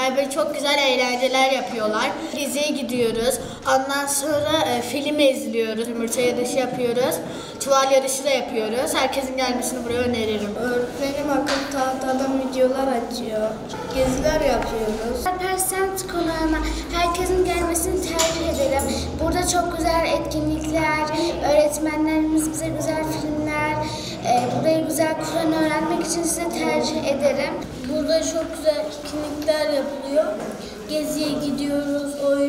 insanlar. Böyle çok güzel eğlenceler yapıyorlar. Geziye gidiyoruz. Ondan sonra film izliyoruz. Yumurta yarışı yapıyoruz. Çuval yarışı da yapıyoruz. Herkesin gelmesini buraya öneririm. Öğretmenim akıllı tahtadan videolar açıyor. Geziler yapıyoruz. Alparslan Konağı'na herkesin gelmesini tercih ederim. Burada çok güzel etkinlikler, öğretmenlerimiz bize güzel filmler, burayı güzel Kur'an öğrenmek için size tercih ederim. Burada çok güzel etkinlikler yapılıyor. Geziye gidiyoruz, oyun